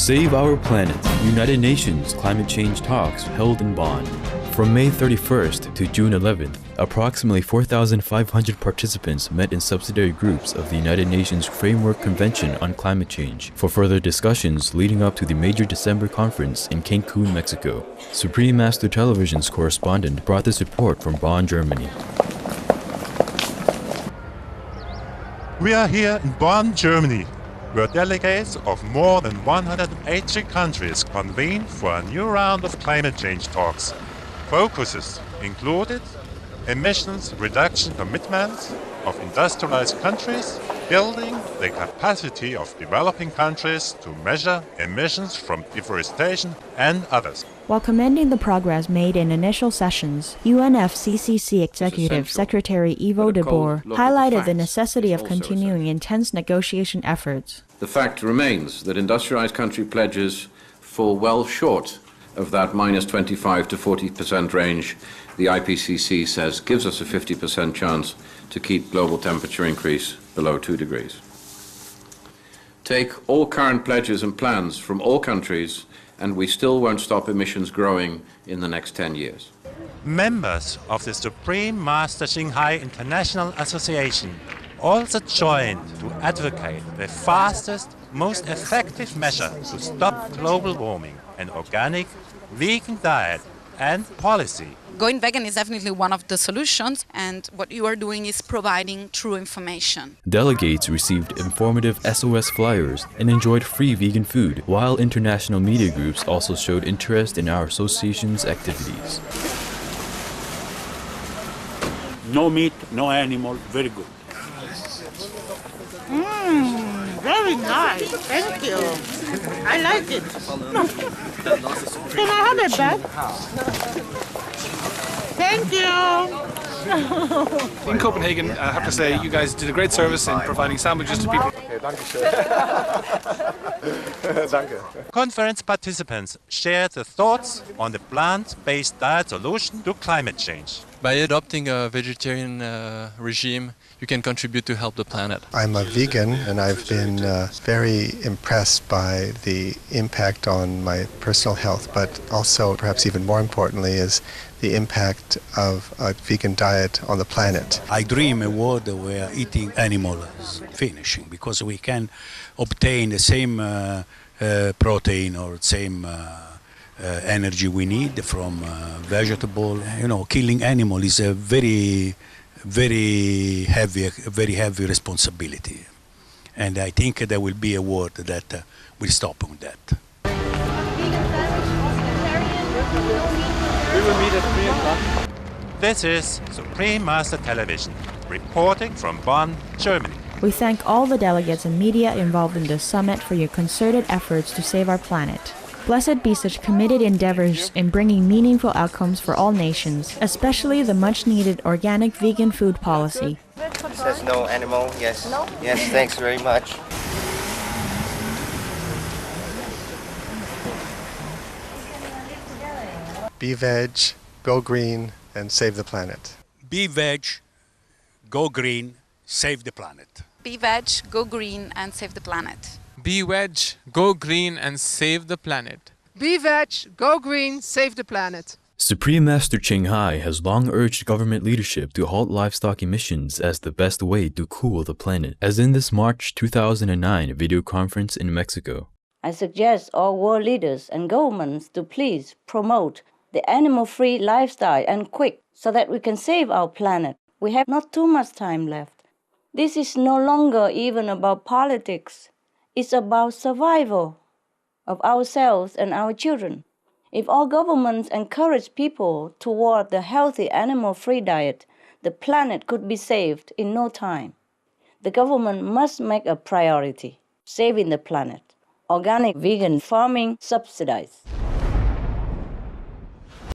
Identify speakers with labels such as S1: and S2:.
S1: Save Our Planet, United Nations Climate Change Talks held in Bonn. From May 31st to June 11th, approximately 4,500 participants met in subsidiary groups of the United Nations Framework Convention on Climate Change for further discussions leading up to the major December conference in Cancun, Mexico. Supreme Master Television's correspondent brought this report from Bonn, Germany.
S2: We are here in Bonn, Germany, where delegates of more than 180 countries convened for a new round of climate change talks. Focuses included emissions reduction commitments of industrialized countries, building the capacity of developing countries to measure emissions from deforestation and others.
S3: While commending the progress made in initial sessions, UNFCCC Executive Secretary Ivo de Boer highlighted the necessity of continuing intense negotiation efforts.
S4: The fact remains that industrialized country pledges fall well short of that minus 25 to 40% range the IPCC says gives us a 50% chance to keep global temperature increase below 2 degrees. Take all current pledges and plans from all countries and we still won't stop emissions growing in the next 10 years.
S2: Members of the Supreme Master Shanghai International Association also joined to advocate the fastest, most effective measure to stop global warming, an organic, vegan diet and policy.
S5: Going vegan is definitely one of the solutions, and what you are doing is providing true information.
S1: Delegates received informative SOS flyers and enjoyed free vegan food, while international media groups also showed interest in our association's activities.
S6: No meat, no animal, very good.
S7: Very nice. Thank you. I like it. Can I have it back? Thank you.
S8: In Copenhagen, I have to say, you guys did a great service in providing sandwiches to people.
S2: Conference participants shared their thoughts on the plant-based diet solution to climate change.
S9: By adopting a vegetarian regime, you can contribute to help the planet.
S10: I'm a vegan and I've been very impressed by the impact on my personal health, but also perhaps even more importantly is the impact of a vegan diet on the planet.
S6: I dream a world where eating animal is finishing because we can obtain the same protein or same energy we need from vegetable. You know, killing animal is a very heavy responsibility, and I think there will be a world that will stop on that.
S8: We will meet at 3 o'clock.
S2: This is Supreme Master Television, reporting from Bonn, Germany.
S3: We thank all the delegates and media involved in this summit for your concerted efforts to save our planet. Blessed be such committed endeavors in bringing meaningful outcomes for all nations, especially the much-needed organic vegan food policy.
S11: It says no animal, yes. No? Yes, thanks very much.
S10: Be veg, go green, and save the planet.
S6: Be veg, go green, save the planet.
S5: Be veg, go green and save the planet.
S12: Be veg, go green and save the planet.
S13: Be veg, go green, save the planet.
S1: Supreme Master Shanghai has long urged government leadership to halt livestock emissions as the best way to cool the planet, as in this March 2009 video conference in Mexico.
S14: I suggest all world leaders and governments to please promote the animal-free lifestyle and quick, so that we can save our planet. We have not too much time left. This is no longer even about politics. It's about survival of ourselves and our children. If all governments encourage people toward the healthy animal-free diet, the planet could be saved in no time. The government must make a priority, saving the planet. Organic vegan farming subsidized.